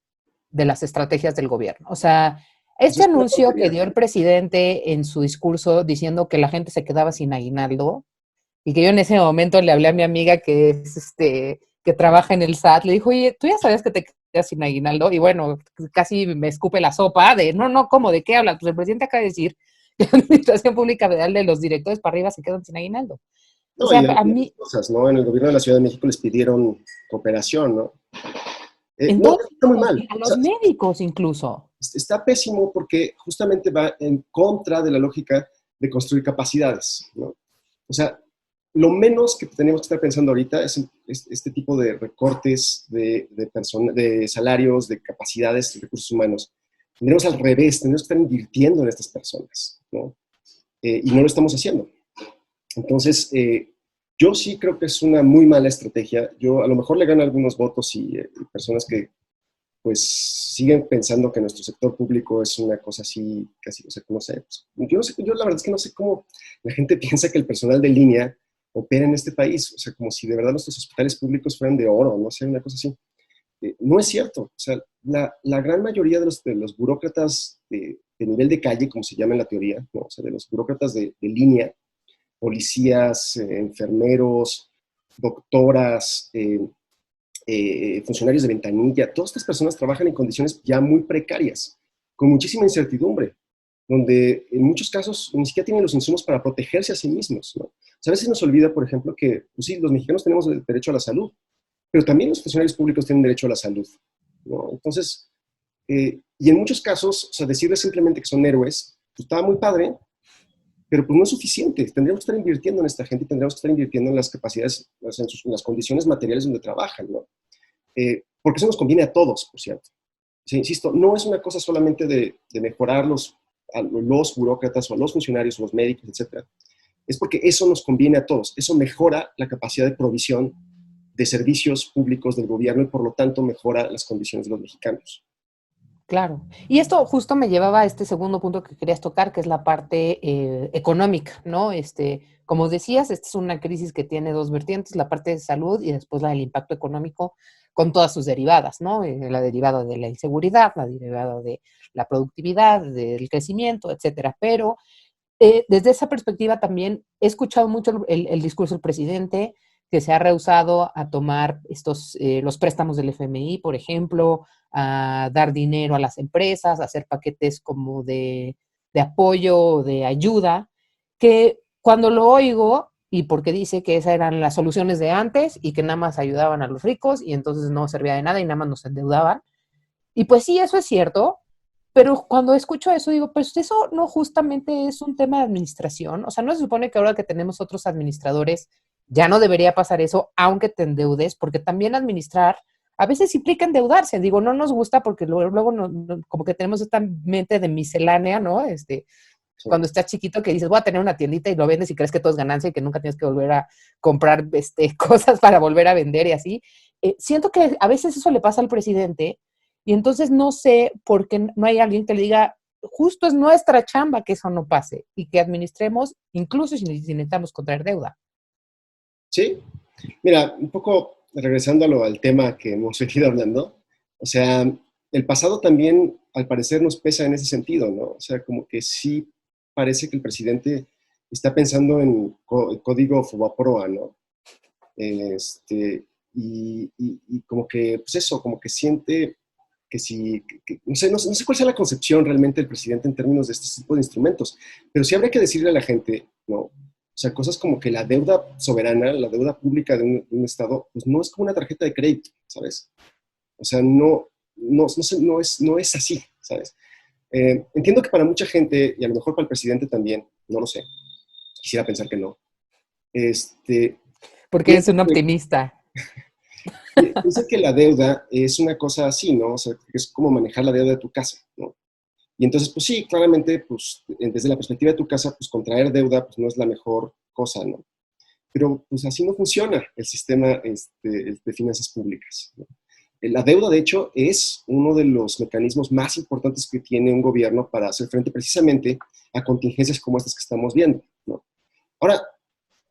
de las estrategias del gobierno? O sea, Pues este es una anuncio que tontería. dio el presidente en su discurso diciendo que la gente se quedaba sin aguinaldo, y que yo en ese momento le hablé a mi amiga que es que trabaja en el SAT, le dijo, oye, ¿tú ya sabías que te quedas sin aguinaldo? Y bueno, casi me escupe la sopa de, no, ¿cómo? ¿De qué hablas? Pues el presidente acaba de decir que la Administración Pública Federal de los directores para arriba se quedan sin aguinaldo. O No, sea, y a otras mí, cosas, ¿no? En el gobierno de la Ciudad de México les pidieron cooperación, ¿no? en No, todos eso está muy lados, mal. y a O sea, los médicos incluso. está pésimo porque justamente va en contra de la lógica de construir capacidades, ¿no? O sea, lo menos que tenemos que estar pensando ahorita es este tipo de recortes de salarios, de capacidades, de recursos humanos. Tendremos al revés, tenemos que estar invirtiendo en estas personas, ¿no? Y no lo estamos haciendo. Entonces, yo sí creo que es una muy mala estrategia. Yo a lo mejor le gano algunos votos y personas que pues siguen pensando que nuestro sector público es una cosa así, casi, o sea, no sé, pues, yo no sé, yo la verdad es que no sé cómo la gente piensa que el personal de línea opera en este país, o sea, como si de verdad nuestros hospitales públicos fueran de oro, no sé, una cosa así. No es cierto, o sea, la gran mayoría de los burócratas de nivel de calle, como se llama en la teoría, ¿no? O sea, de los burócratas de línea, policías, enfermeros, doctoras, funcionarios de ventanilla, todas estas personas trabajan en condiciones ya muy precarias, con muchísima incertidumbre, donde en muchos casos ni siquiera tienen los insumos para protegerse a sí mismos, ¿no? O sea, a veces nos olvida, por ejemplo, que pues sí, los mexicanos tenemos el derecho a la salud, pero también los funcionarios públicos tienen derecho a la salud, ¿no? Entonces, y en muchos casos, o sea, decirles simplemente que son héroes, pues estaba muy padre, pero pues no es suficiente. Tendríamos que estar invirtiendo en esta gente y tendríamos que estar invirtiendo en las capacidades, o sea, en las condiciones materiales donde trabajan, ¿no? Porque eso nos conviene a todos, por cierto. Sí, insisto, no es una cosa solamente de mejorar a los burócratas o a los funcionarios o los médicos, etcétera. Es porque eso nos conviene a todos. Eso mejora la capacidad de provisión de servicios públicos del gobierno y por lo tanto mejora las condiciones de los mexicanos. Claro. Y esto justo me llevaba a este segundo punto que querías tocar, que es la parte económica, ¿no? Como decías, esta es una crisis que tiene dos vertientes, la parte de salud y después la del impacto económico con todas sus derivadas, ¿no? La derivada de la inseguridad, la derivada de la productividad, del crecimiento, etcétera. Pero desde esa perspectiva también he escuchado mucho el discurso del presidente que se ha rehusado a tomar los préstamos del FMI, por ejemplo, a dar dinero a las empresas, a hacer paquetes como de apoyo, de ayuda, que cuando lo oigo, y porque dice que esas eran las soluciones de antes y que nada más ayudaban a los ricos y entonces no servía de nada y nada más nos endeudaban. Y pues sí, eso es cierto, pero cuando escucho eso digo, pues eso no justamente es un tema de administración. O sea, no se supone que ahora que tenemos otros administradores ya no debería pasar eso, aunque te endeudes, porque también administrar a veces implica endeudarse. Digo, no nos gusta porque luego como que tenemos esta mente de miscelánea, ¿no? Sí. Cuando estás chiquito que dices, voy a tener una tiendita y lo vendes y crees que todo es ganancia y que nunca tienes que volver a comprar cosas para volver a vender y así. Siento que a veces eso le pasa al presidente y entonces no sé por qué no hay alguien que le diga, justo es nuestra chamba que eso no pase y que administremos incluso si necesitamos contraer deuda. Sí, mira, un poco regresando al tema que hemos venido hablando, o sea, el pasado también al parecer nos pesa en ese sentido, ¿no? O sea, como que sí parece que el presidente está pensando en código Fobaproa, ¿no? Y como que, pues eso, como que siente que si, no sé cuál sea la concepción realmente del presidente en términos de este tipo de instrumentos, pero sí habría que decirle a la gente, ¿no? O sea, cosas como que la deuda soberana, la deuda pública de un Estado, pues no es como una tarjeta de crédito, ¿sabes? O sea, no es así, ¿sabes? Entiendo que para mucha gente, y a lo mejor para el presidente también, no lo sé, quisiera pensar que no, este, Porque eres piensa un que, optimista. piensa que la deuda es una cosa así, ¿no? O sea, que es como manejar la deuda de tu casa, ¿no? Y entonces, pues sí, claramente, pues desde la perspectiva de tu casa, pues contraer deuda pues no es la mejor cosa, ¿no? Pero pues así no funciona el sistema de finanzas públicas, ¿no? La deuda, de hecho, es uno de los mecanismos más importantes que tiene un gobierno para hacer frente precisamente a contingencias como estas que estamos viendo, ¿no? Ahora,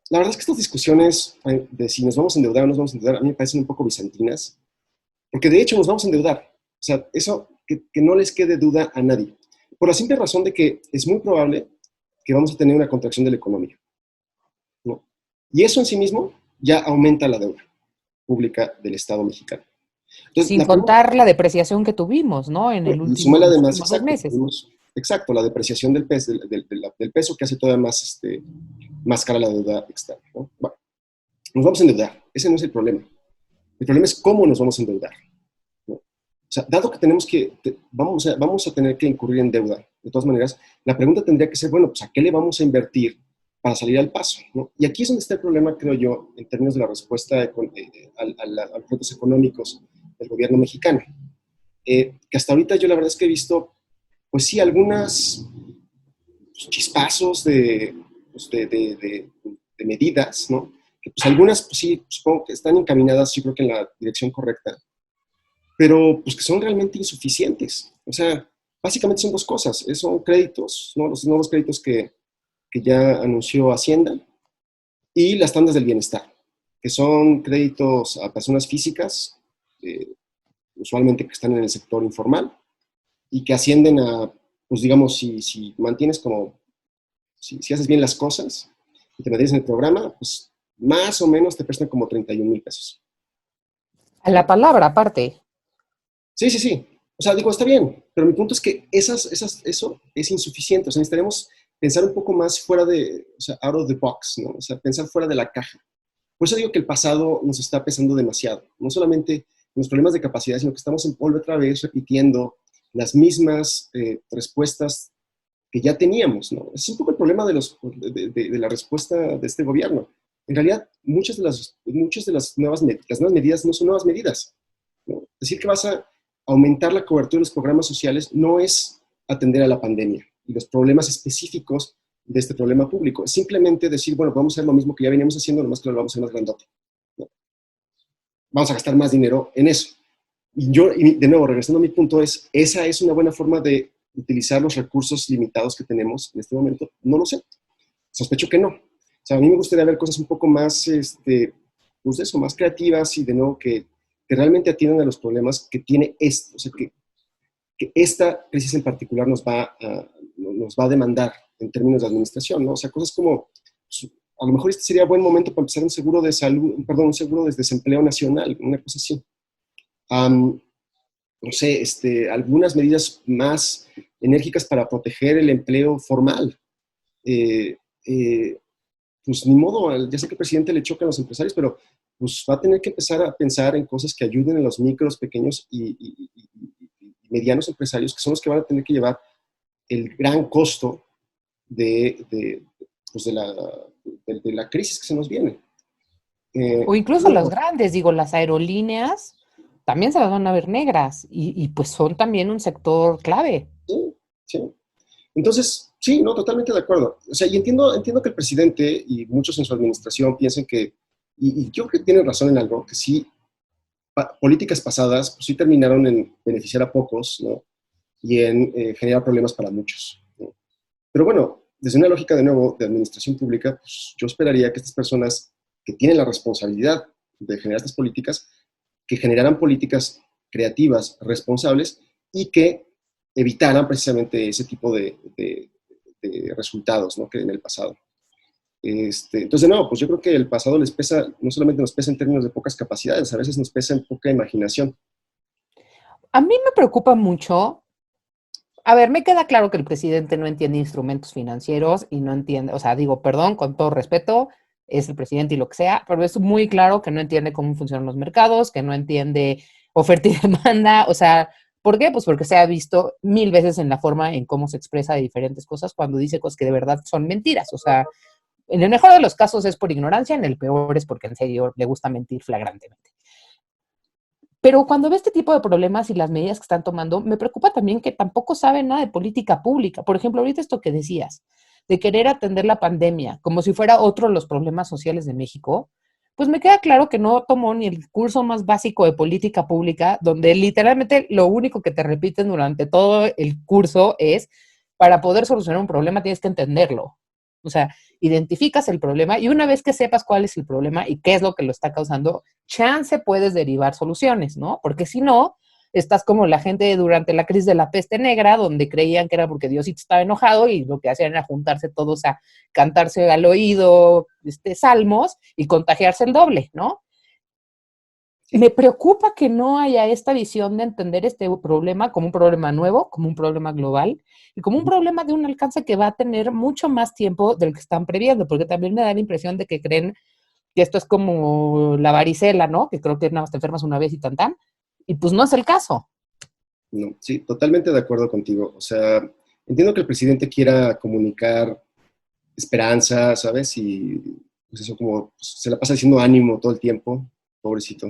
la verdad es que estas discusiones de si nos vamos a endeudar o no nos vamos a endeudar, a mí me parecen un poco bizantinas, porque de hecho nos vamos a endeudar. O sea, eso que no les quede duda a nadie. Por la simple razón de que es muy probable que vamos a tener una contracción de la economía, ¿no? Y eso en sí mismo ya aumenta la deuda pública del Estado mexicano. Entonces, Sin contar la depreciación que tuvimos, ¿no? En y súmale los además, últimos 2 meses. exacto, la depreciación del peso, del peso que hace todavía más, más cara la deuda externa, ¿no? Bueno, nos vamos a endeudar, ese no es el problema. El problema es cómo nos vamos a endeudar, ¿no? O sea, dado que vamos a tener que incurrir en deuda, de todas maneras, la pregunta tendría que ser, bueno, pues ¿a qué le vamos a invertir para salir al paso, ¿no? Y aquí es donde está el problema, creo yo, en términos de la respuesta a los retos económicos del gobierno mexicano. Que hasta ahorita yo la verdad es que he visto, pues sí, algunas chispazos pues de medidas, ¿no? Que pues algunas, pues sí, supongo que están encaminadas, yo creo que en la dirección correcta, pero pues que son realmente insuficientes. O sea, básicamente son dos cosas. Son créditos, ¿no? Los nuevos créditos que ya anunció Hacienda y las tandas del bienestar, que son créditos a personas físicas, usualmente que están en el sector informal, y que ascienden a, pues digamos, si mantienes como, si haces bien las cosas y te mantienes en el programa, pues más o menos te prestan como 31,000 pesos. A la palabra, aparte. Sí, sí, sí. O sea, digo, está bien, pero mi punto es que eso es insuficiente. O sea, necesitaremos pensar un poco más fuera o sea, out of the box, ¿no? O sea, pensar fuera de la caja. Por eso digo que el pasado nos está pesando demasiado. No solamente los problemas de capacidad, sino que estamos otra vez repitiendo las mismas respuestas que ya teníamos, ¿no? Es un poco el problema de la respuesta de este gobierno. En realidad, muchas de las nuevas medidas no son nuevas medidas, ¿no? Decir que vas a aumentar la cobertura de los programas sociales no es atender a la pandemia y los problemas específicos de este problema público. Es simplemente decir, bueno, vamos a hacer lo mismo que ya veníamos haciendo, nomás que lo vamos a hacer más grandote, ¿no? Vamos a gastar más dinero en eso. Y de nuevo, regresando a mi punto, esa es una buena forma de utilizar los recursos limitados que tenemos en este momento. No lo sé. Sospecho que no. O sea, a mí me gustaría ver cosas un poco más, pues eso, más creativas y de nuevo que realmente atiendan a los problemas que tiene esto. O sea, que esta crisis en particular nos va a demandar en términos de administración, ¿no? O sea, cosas como, pues, a lo mejor este sería buen momento para empezar un seguro de salud, perdón, un seguro de desempleo nacional, una cosa así. No sé, algunas medidas más enérgicas para proteger el empleo formal. Pues ni modo, ya sé que al presidente le chocan a los empresarios, pero pues va a tener que empezar a pensar en cosas que ayuden a los micros, pequeños y medianos empresarios, que son los que van a tener que llevar el gran costo pues de la crisis que se nos viene. O incluso los grandes, digo, las aerolíneas también se las van a ver negras y pues son también un sector clave. Sí, sí. Entonces, sí, no, totalmente de acuerdo. O sea, y entiendo que el presidente y muchos en su administración piensen que, y yo creo que tienen razón en algo, que sí, políticas pasadas, pues sí terminaron en beneficiar a pocos, ¿no? Y en generar problemas para muchos, ¿no? Pero bueno, desde una lógica de nuevo de administración pública, pues yo esperaría que estas personas que tienen la responsabilidad de generar estas políticas, que generaran políticas creativas, responsables y que evitaran precisamente ese tipo de resultados, ¿no? Que en el pasado. Entonces, no, pues yo creo que el pasado les pesa, no solamente nos pesa en términos de pocas capacidades, a veces nos pesa en poca imaginación. A mí me preocupa mucho. A ver, me queda claro que el presidente no entiende instrumentos financieros y no entiende, o sea, digo, perdón, con todo respeto, es el presidente y lo que sea, pero es muy claro que no entiende cómo funcionan los mercados, que no entiende oferta y demanda, o sea, ¿por qué? Pues porque se ha visto 1000 veces en la forma en cómo se expresa de diferentes cosas cuando dice cosas que de verdad son mentiras, o sea, en el mejor de los casos es por ignorancia, en el peor es porque en serio le gusta mentir flagrantemente. Pero cuando ve este tipo de problemas y las medidas que están tomando, me preocupa también que tampoco saben nada de política pública. Por ejemplo, ahorita esto que decías, de querer atender la pandemia como si fuera otro de los problemas sociales de México, pues me queda claro que no tomó ni el curso más básico de política pública, donde literalmente lo único que te repiten durante todo el curso es, para poder solucionar un problema tienes que entenderlo. O sea, identificas el problema y una vez que sepas cuál es el problema y qué es lo que lo está causando, chance puedes derivar soluciones, ¿no? Porque si no, estás como la gente durante la crisis de la peste negra, donde creían que era porque Diosito estaba enojado y lo que hacían era juntarse todos a cantarse al oído salmos y contagiarse el doble, ¿no? Me preocupa que no haya esta visión de entender este problema como un problema nuevo, como un problema global y como un problema de un alcance que va a tener mucho más tiempo del que están previendo, porque también me da la impresión de que creen que esto es como la varicela, ¿no? Que creo que nada más te enfermas una vez y tan, y pues no es el caso. No, sí, totalmente de acuerdo contigo. O sea, entiendo que el presidente quiera comunicar esperanza, ¿sabes? Y pues eso como, pues, se la pasa diciendo ánimo todo el tiempo, pobrecito.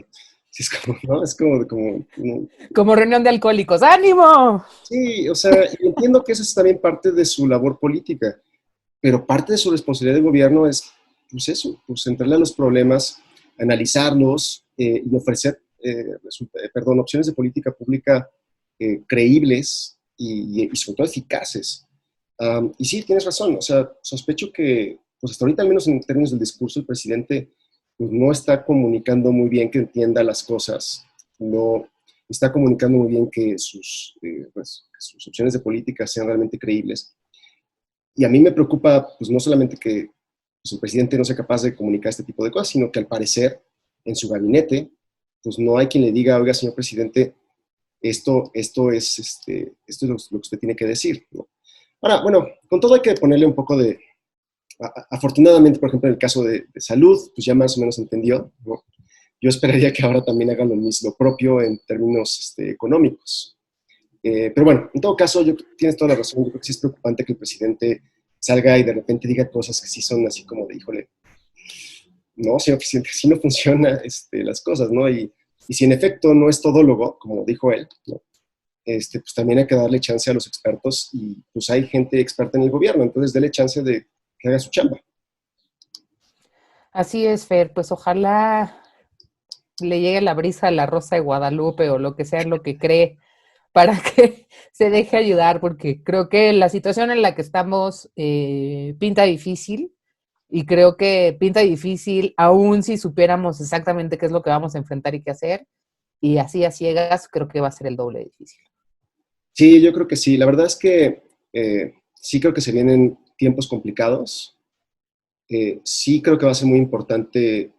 Sí, es como, ¿no? Es como reunión de alcohólicos, ¡ánimo! Sí, o sea, y entiendo que eso es también parte de su labor política, pero parte de su responsabilidad de gobierno es, pues eso, pues entrarle a los problemas, analizarlos y ofrecer, opciones de política pública creíbles y sobre todo eficaces. Y sí, tienes razón, o sea, sospecho que, pues hasta ahorita, al menos en términos del discurso, el presidente pues, no está comunicando muy bien que entienda las cosas, no está comunicando muy bien que sus opciones de política sean realmente creíbles. Y a mí me preocupa, pues no solamente que pues, el presidente no sea capaz de comunicar este tipo de cosas, sino que al parecer en su gabinete, pues no hay quien le diga, oiga, señor presidente, esto es lo que usted tiene que decir, ¿no? Ahora, bueno, con todo hay que ponerle un poco de... Afortunadamente, por ejemplo, en el caso de salud, pues ya más o menos entendió, ¿no? Yo esperaría que ahora también hagan lo propio en términos económicos. Pero bueno, en todo caso, tienes toda la razón. Yo creo que sí es preocupante que el presidente salga y de repente diga cosas que sí son así como de, híjole, no, señor presidente, así no funcionan las cosas, ¿no? Y si en efecto no es todólogo, como dijo él, ¿no? Pues también hay que darle chance a los expertos y pues hay gente experta en el gobierno, entonces déle chance de que haga su chamba. Así es, Fer, pues ojalá le llegue la brisa a la Rosa de Guadalupe o lo que sea en lo que cree para que se deje ayudar, porque creo que la situación en la que estamos pinta difícil y creo que pinta difícil aún si supiéramos exactamente qué es lo que vamos a enfrentar y qué hacer, y así a ciegas creo que va a ser el doble difícil. Sí, yo creo que sí. La verdad es que sí creo que se vienen tiempos complicados. Sí creo que va a ser muy importante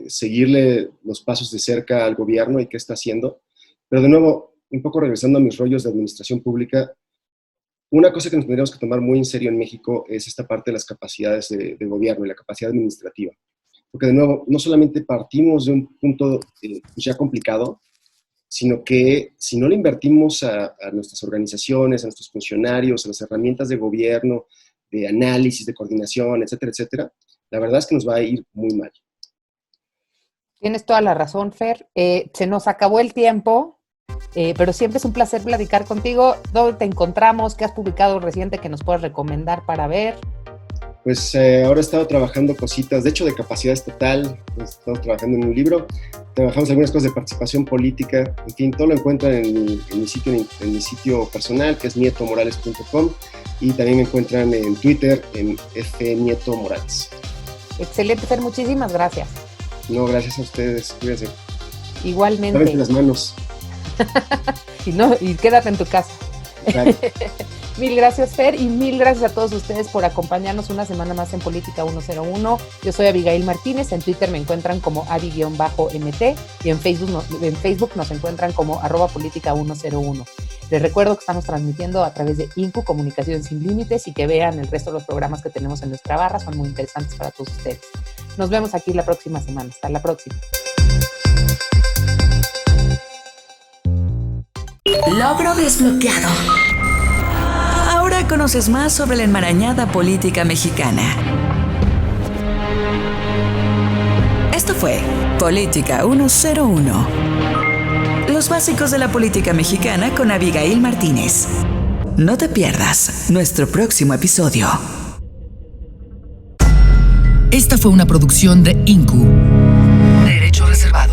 seguirle los pasos de cerca al gobierno y qué está haciendo. Pero de nuevo, un poco regresando a mis rollos de administración pública, una cosa que nos tendríamos que tomar muy en serio en México es esta parte de las capacidades de gobierno y la capacidad administrativa. Porque de nuevo, no solamente partimos de un punto ya complicado, sino que si no le invertimos a nuestras organizaciones, a nuestros funcionarios, a las herramientas de gobierno, de análisis, de coordinación, etcétera, etcétera, la verdad es que nos va a ir muy mal. Tienes toda la razón, Fer. Se nos acabó el tiempo, pero siempre es un placer platicar contigo. ¿Dónde te encontramos? ¿Qué has publicado reciente que nos puedas recomendar para ver? Pues ahora he estado trabajando cositas, de hecho de capacidad estatal, he estado trabajando en un libro, trabajamos algunas cosas de participación política, en fin, todo lo encuentran en mi sitio personal, que es nietomorales.com, y también me encuentran en Twitter, en fnietomorales. Excelente, Fer, muchísimas gracias. No, gracias a ustedes, cuídense. Igualmente. Lávense las manos. y quédate en tu casa. Claro. Mil gracias, Fer, y mil gracias a todos ustedes por acompañarnos una semana más en Política 101. Yo soy Abigail Martínez, en Twitter me encuentran como adi-mt y en Facebook nos encuentran como @política101. Les recuerdo que estamos transmitiendo a través de INCU, Comunicación Sin Límites, y que vean el resto de los programas que tenemos en nuestra barra, son muy interesantes para todos ustedes. Nos vemos aquí la próxima semana. Hasta la próxima. Logro desbloqueado. Ahora conoces más sobre la enmarañada política mexicana. Esto fue Política 101. Los básicos de la política mexicana con Abigail Martínez. No te pierdas nuestro próximo episodio. Esta fue una producción de INCU. Derechos reservados.